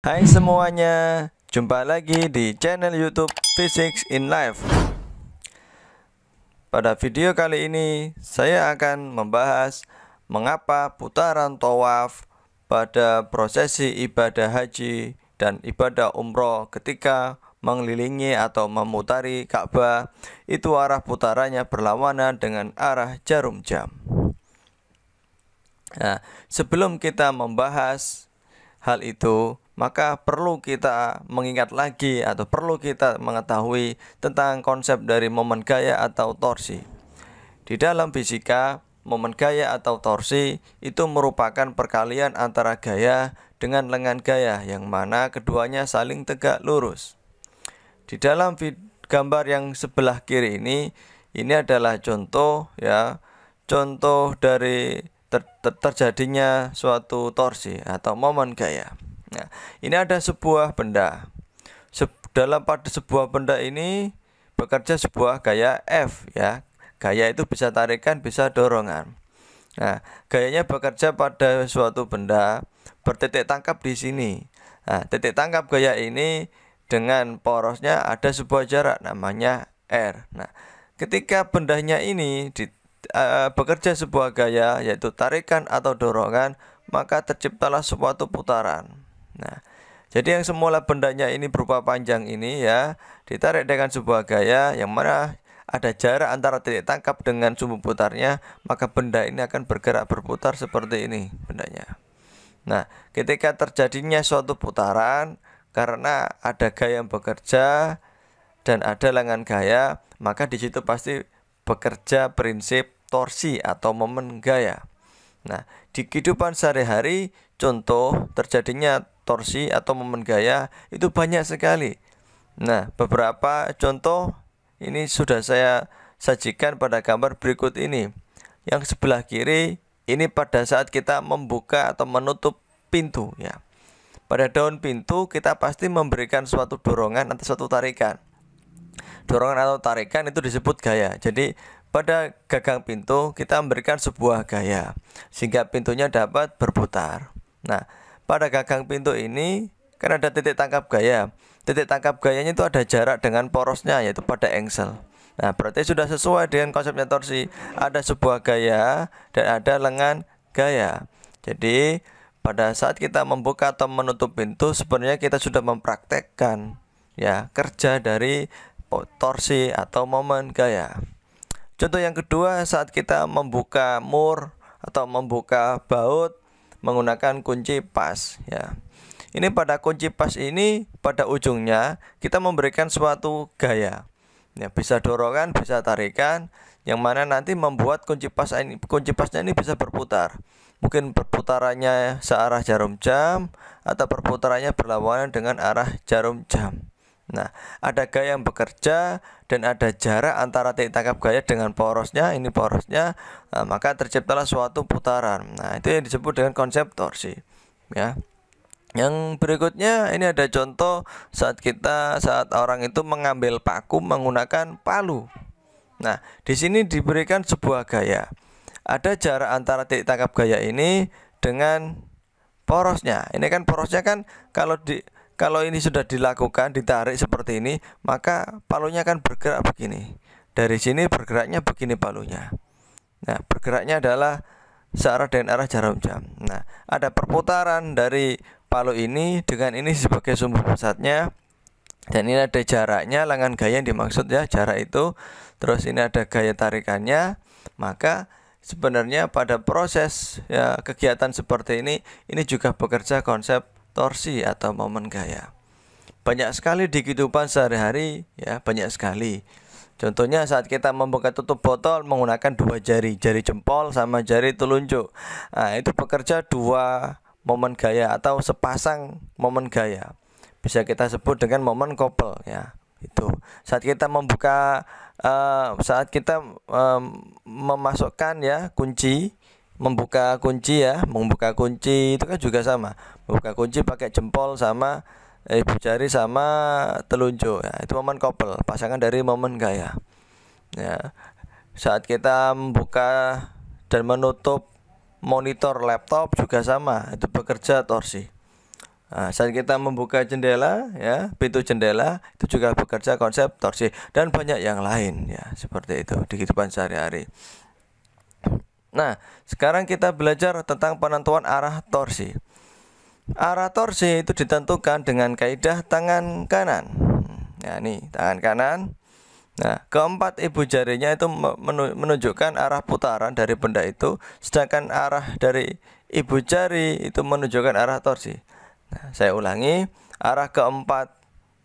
Hai semuanya, jumpa lagi di channel YouTube Physics in Life. Pada video kali ini saya akan membahas mengapa putaran tawaf pada prosesi ibadah haji dan ibadah umroh ketika mengelilingi atau memutari Ka'bah itu arah putarannya berlawanan dengan arah jarum jam. Nah, sebelum kita membahas hal itu, maka perlu kita mengingat lagi atau perlu kita mengetahui tentang konsep dari momen gaya atau torsi. Di dalam fisika, momen gaya atau torsi itu merupakan perkalian antara gaya dengan lengan gaya yang mana keduanya saling tegak lurus. Di dalam gambar yang sebelah kiri ini adalah contoh contoh dari terjadinya suatu torsi atau momen gaya. Nah, ini ada sebuah benda. Pada sebuah benda ini bekerja sebuah gaya F ya. Gaya itu bisa tarikan, bisa dorongan. Nah, gayanya bekerja pada suatu benda bertitik tangkap di sini. Nah, titik tangkap gaya ini dengan porosnya ada sebuah jarak namanya R. Nah, ketika bendanya ini bekerja sebuah gaya yaitu tarikan atau dorongan, maka terciptalah suatu putaran. Nah, jadi yang semula bendanya ini berupa panjang ini ya, ditarik dengan sebuah gaya yang mana ada jarak antara titik tangkap dengan sumbu putarnya, maka benda ini akan bergerak berputar seperti ini bendanya. Nah, ketika terjadinya suatu putaran karena ada gaya yang bekerja dan ada lengan gaya, maka di situ pasti bekerja prinsip torsi atau momen gaya. Nah, di kehidupan sehari-hari contoh terjadinya torsi atau momen gaya itu banyak sekali. Nah, beberapa contoh ini sudah saya sajikan pada gambar berikut ini. Yang sebelah kiri ini pada saat kita membuka atau menutup pintu ya. Pada daun pintu kita pasti memberikan suatu dorongan atau suatu tarikan. Dorongan atau tarikan itu disebut gaya. Jadi pada gagang pintu kita memberikan sebuah gaya sehingga pintunya dapat berputar. Nah, pada gagang pintu ini kan ada titik tangkap gaya. Titik tangkap gayanya itu ada jarak dengan porosnya yaitu pada engsel. Nah, berarti sudah sesuai dengan konsepnya torsi. Ada sebuah gaya dan ada lengan gaya. Jadi pada saat kita membuka atau menutup pintu sebenarnya kita sudah mempraktekkan ya kerja dari torsi atau momen gaya. Contoh yang kedua, saat kita membuka mur atau membuka baut menggunakan kunci pas ya. Ini pada kunci pas ini pada ujungnya kita memberikan suatu gaya. Ya, bisa dorongan, bisa tarikan yang mana nanti membuat kunci pasnya ini bisa berputar. Mungkin perputarannya searah jarum jam atau perputarannya berlawanan dengan arah jarum jam. Nah, ada gaya yang bekerja dan ada jarak antara titik tangkap gaya dengan porosnya, ini porosnya, nah, maka terciptalah suatu putaran. Nah, itu yang disebut dengan konsep torsi ya. Yang berikutnya ini ada contoh saat orang itu mengambil paku menggunakan palu. Nah, di sini diberikan sebuah gaya. Ada jarak antara titik tangkap gaya ini dengan porosnya. Ini kan porosnya kan kalau ini sudah dilakukan, ditarik seperti ini, maka palunya akan bergerak begini. Dari sini bergeraknya begini palunya. Nah, bergeraknya adalah searah dengan arah jarum jam. Nah, ada perputaran dari palu ini dengan ini sebagai sumbu pusatnya. Dan ini ada jaraknya, lengan gaya yang dimaksud ya, jarak itu. Terus ini ada gaya tarikannya. Maka sebenarnya pada proses ya kegiatan seperti ini juga bekerja konsep torsi atau momen gaya. Banyak sekali di kehidupan sehari-hari ya, banyak sekali. Contohnya saat kita membuka tutup botol menggunakan dua jari jempol sama jari telunjuk. Nah, itu bekerja dua momen gaya atau sepasang momen gaya. Bisa kita sebut dengan momen couple ya. Itu saat kita membuka memasukkan ya kunci, membuka kunci itu kan juga sama. Membuka kunci pakai jempol sama ibu jari sama telunjuk ya, itu momen couple, pasangan dari momen gaya ya. Saat kita membuka dan menutup monitor laptop juga sama, itu bekerja torsi. Nah, saat kita membuka jendela, ya, pintu jendela itu juga bekerja konsep torsi dan banyak yang lain, ya, seperti itu di kehidupan sehari-hari. Nah, sekarang kita belajar tentang penentuan arah torsi. Arah torsi itu ditentukan dengan kaidah tangan kanan. Ya, nih tangan kanan. Nah, keempat ibu jarinya itu menunjukkan arah putaran dari benda itu, sedangkan arah dari ibu jari itu menunjukkan arah torsi. Nah, saya ulangi, arah keempat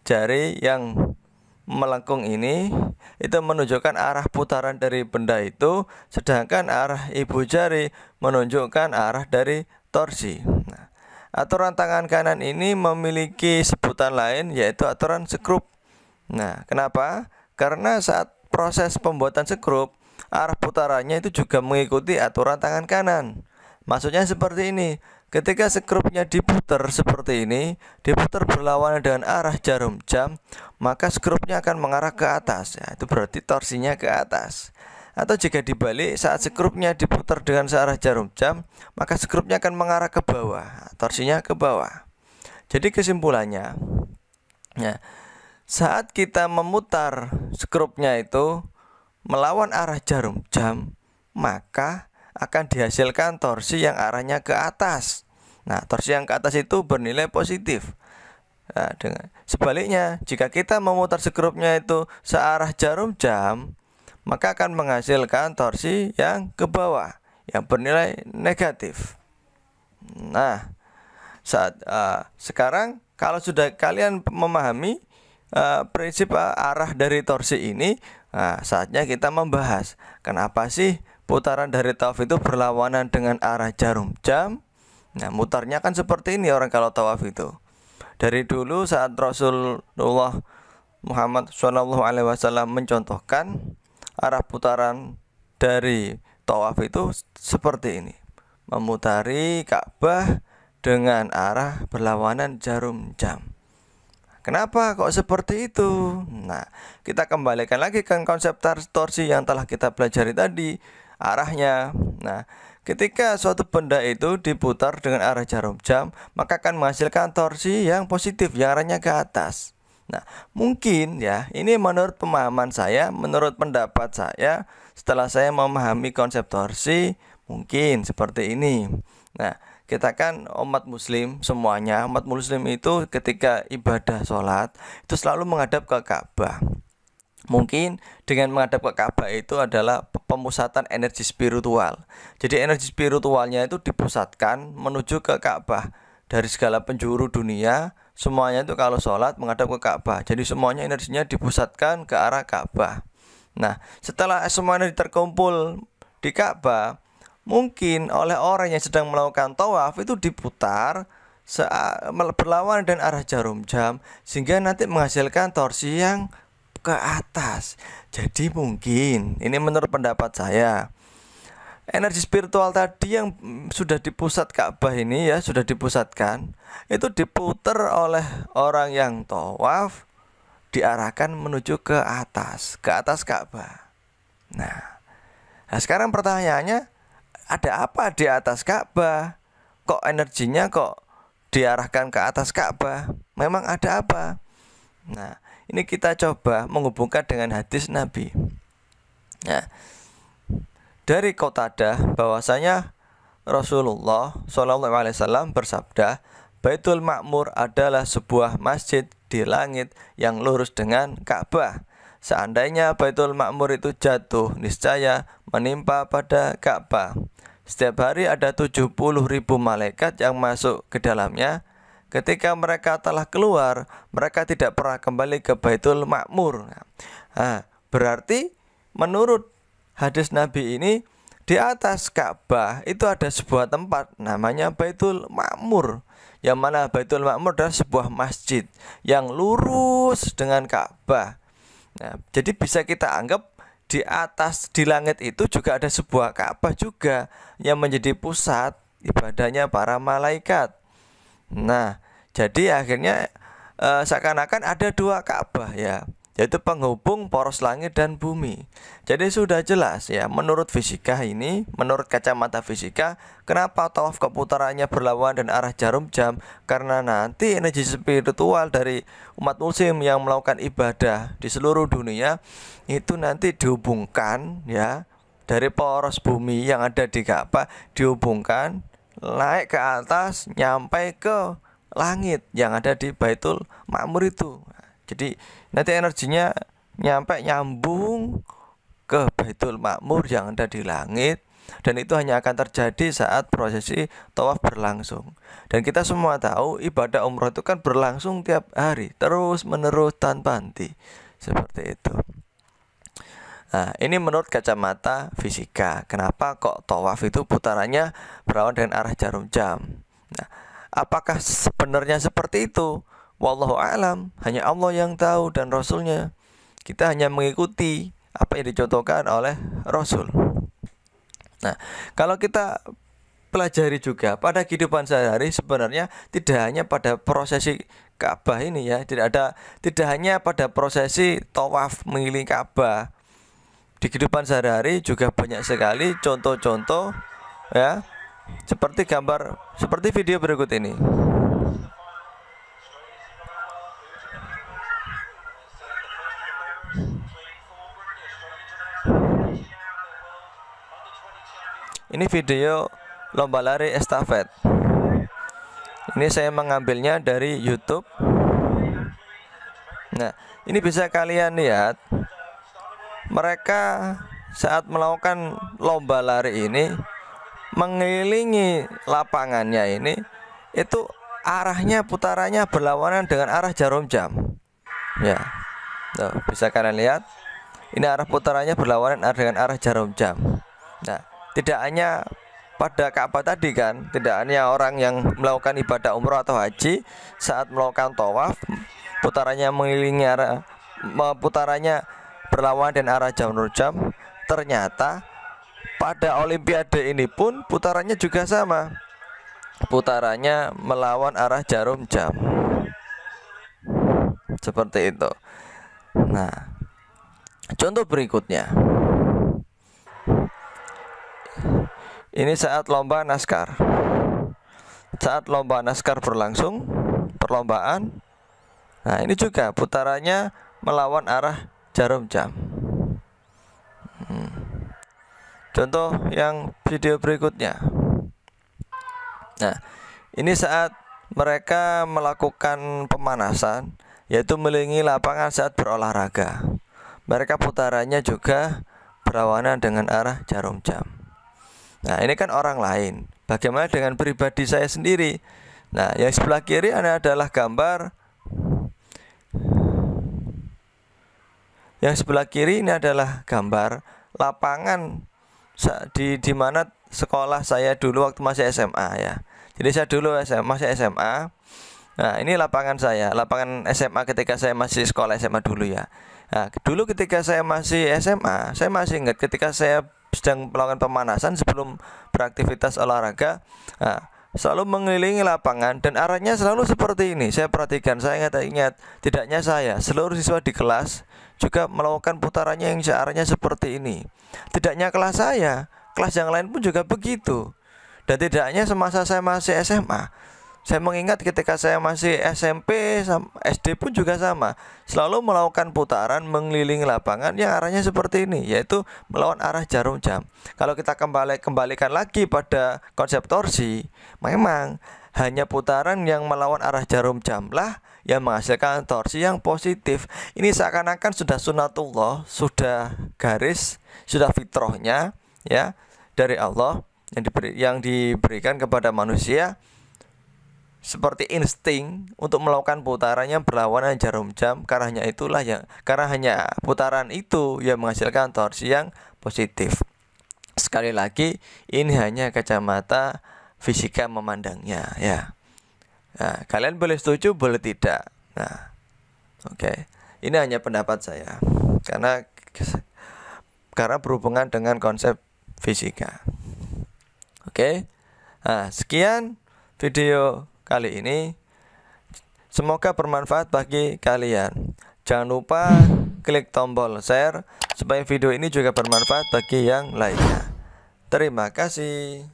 jari yang melengkung ini itu menunjukkan arah putaran dari benda itu, sedangkan arah ibu jari menunjukkan arah dari torsi. Nah, aturan tangan kanan ini memiliki sebutan lain, yaitu aturan skrup. Nah, kenapa? Karena saat proses pembuatan skrup, arah putarannya itu juga mengikuti aturan tangan kanan. Maksudnya seperti ini. Ketika skrupnya diputar seperti ini, diputar berlawanan dengan arah jarum jam, maka skrupnya akan mengarah ke atas, ya, itu berarti torsinya ke atas. Atau jika dibalik, saat skrupnya diputar dengan searah jarum jam, maka skrupnya akan mengarah ke bawah, torsinya ke bawah. Jadi kesimpulannya, ya, saat kita memutar skrupnya itu melawan arah jarum jam, maka akan dihasilkan torsi yang arahnya ke atas. Nah, torsi yang ke atas itu bernilai positif. Nah, sebaliknya, jika kita memutar skrupnya itu searah jarum jam, maka akan menghasilkan torsi yang ke bawah, yang bernilai negatif. Nah, sekarang kalau sudah kalian memahami prinsip arah dari torsi ini, nah, saatnya kita membahas kenapa sih putaran dari tawaf itu berlawanan dengan arah jarum jam. Nah, mutarnya kan seperti ini orang kalau tawaf itu. Dari dulu saat Rasulullah Muhammad SAW mencontohkan arah putaran dari tawaf itu seperti ini, memutari Ka'bah dengan arah berlawanan jarum jam. Kenapa kok seperti itu? Nah, kita kembalikan lagi ke konsep torsi yang telah kita pelajari tadi, arahnya. Nah, ketika suatu benda itu diputar dengan arah jarum jam, maka akan menghasilkan torsi yang positif, yang arahnya ke atas. Nah, mungkin ya, ini menurut pemahaman saya, menurut pendapat saya, setelah saya memahami konsep torsi, mungkin seperti ini. Nah, kita kan umat muslim semuanya, umat muslim itu ketika ibadah sholat, itu selalu menghadap ke Ka'bah. Mungkin dengan menghadap ke Ka'bah itu adalah pemusatan energi spiritual. Jadi energi spiritualnya itu dipusatkan menuju ke Ka'bah. Dari segala penjuru dunia, semuanya itu kalau sholat menghadap ke Ka'bah. Jadi semuanya energinya dipusatkan ke arah Ka'bah. Nah, setelah semua energi terkumpul di Ka'bah, mungkin oleh orang yang sedang melakukan tawaf itu diputar berlawanan dengan arah jarum jam, sehingga nanti menghasilkan torsi yang ke atas. Jadi mungkin ini menurut pendapat saya, energi spiritual tadi yang sudah dipusat Ka'bah ini, ya, sudah dipusatkan, itu diputar oleh orang yang tawaf, diarahkan menuju ke atas Ka'bah. Nah, sekarang pertanyaannya, ada apa di atas Ka'bah? Kok energinya kok diarahkan ke atas Ka'bah? Memang ada apa? Nah, ini kita coba menghubungkan dengan hadis Nabi. Nah, dari Qatadah bahwasanya Rasulullah SAW bersabda, Baitul Ma'mur adalah sebuah masjid di langit yang lurus dengan Ka'bah. Seandainya Baitul Ma'mur itu jatuh, niscaya menimpa pada Ka'bah. Setiap hari ada 70.000 malaikat yang masuk ke dalamnya. Ketika mereka telah keluar, mereka tidak pernah kembali ke Baitul Ma'mur. Nah, berarti menurut hadis Nabi ini, di atas Ka'bah itu ada sebuah tempat namanya Baitul Ma'mur, yang mana Baitul Ma'mur adalah sebuah masjid yang lurus dengan Ka'bah. Nah, jadi bisa kita anggap di atas, di langit itu juga ada sebuah Ka'bah juga yang menjadi pusat ibadahnya para malaikat. Nah, jadi akhirnya seakan-akan ada dua Ka'bah, ya. yaitu penghubung poros langit dan bumi. Jadi sudah jelas ya, menurut fisika ini, menurut kacamata fisika, kenapa tawaf keputarannya berlawanan dan arah jarum jam? Karena nanti energi spiritual dari umat muslim yang melakukan ibadah di seluruh dunia itu nanti dihubungkan ya, dari poros bumi yang ada di Ka'bah, dihubungkan naik ke atas nyampe ke langit yang ada di Baitul Ma'mur itu. Jadi nanti energinya nyambung ke Baitul Ma'mur yang ada di langit, dan itu hanya akan terjadi saat prosesi tawaf berlangsung. Dan kita semua tahu ibadah umroh itu kan berlangsung tiap hari, terus menerus tanpa henti. Seperti itu. Nah, ini menurut kacamata fisika. Kenapa kok tawaf itu putarannya berlawanan dengan arah jarum jam? Nah, apakah sebenarnya seperti itu? Wallahu a'lam, hanya Allah yang tahu dan Rasulnya. Kita hanya mengikuti apa yang dicontohkan oleh Rasul. Nah, kalau kita pelajari juga pada kehidupan sehari-hari, sebenarnya tidak hanya pada prosesi Ka'bah ini ya, tidak hanya pada prosesi tawaf mengelilingi Ka'bah. Di kehidupan sehari-hari juga banyak sekali contoh-contoh ya, seperti video berikut ini. Ini video lomba lari estafet. Ini saya mengambilnya dari YouTube. Nah, ini bisa kalian lihat. Mereka saat melakukan lomba lari ini mengelilingi lapangannya ini, itu arahnya putarannya berlawanan dengan arah jarum jam. Ya, tuh, bisa kalian lihat. Ini arah putarannya berlawanan dengan arah jarum jam. Nah, tidak hanya pada Ka'bah tadi kan, tidak hanya orang yang melakukan ibadah umroh atau haji saat melakukan tawaf putarannya mengelilingi putarannya berlawanan dan arah jarum jam. Ternyata pada Olimpiade ini pun putarannya juga sama, putarannya melawan arah jarum jam. Seperti itu. Nah, contoh berikutnya. Ini saat lomba naskar. Saat lomba naskar berlangsung, perlombaan. Nah, ini juga putarannya melawan arah jarum jam. Contoh yang video berikutnya. Nah, ini saat mereka melakukan pemanasan, yaitu mengelilingi lapangan saat berolahraga. Mereka putarannya juga berlawanan dengan arah jarum jam. Nah, ini kan orang lain. Bagaimana dengan pribadi saya sendiri? Nah, yang sebelah kiri adalah gambar. Yang sebelah kiri ini adalah gambar lapangan di mana sekolah saya dulu waktu masih SMA ya. Jadi saya dulu masih SMA. Nah, ini lapangan saya, lapangan SMA ketika saya masih sekolah SMA dulu ya. Nah, dulu ketika saya masih SMA, saya masih ingat ketika saya sedang melakukan pemanasan sebelum beraktivitas olahraga, nah, selalu mengelilingi lapangan dan arahnya selalu seperti ini. Saya perhatikan, saya ingat, tidaknya saya, seluruh siswa di kelas juga melakukan putarannya yang arahnya seperti ini. Tidaknya kelas saya, kelas yang lain pun juga begitu. Dan tidaknya semasa saya masih SMA, saya mengingat ketika saya masih SMP, SD pun juga sama, selalu melakukan putaran mengelilingi lapangan yang arahnya seperti ini, yaitu melawan arah jarum jam. Kalau kita kembalikan lagi pada konsep torsi, memang hanya putaran yang melawan arah jarum jam lah yang menghasilkan torsi yang positif. Ini seakan-akan sudah sunatullah, sudah garis, sudah fitrahnya ya dari Allah yang diberikan kepada manusia, seperti insting untuk melakukan putarannya berlawanan jarum jam. Karena hanya putaran itu yang menghasilkan torsi yang positif. Sekali lagi, ini hanya kacamata fisika memandangnya ya. Nah, kalian boleh setuju, boleh tidak. Nah, oke. Ini hanya pendapat saya karena berhubungan dengan konsep fisika. Oke. Nah, sekian video kali ini. Semoga bermanfaat bagi kalian. Jangan lupa klik tombol share supaya video ini juga bermanfaat bagi yang lainnya. Terima kasih.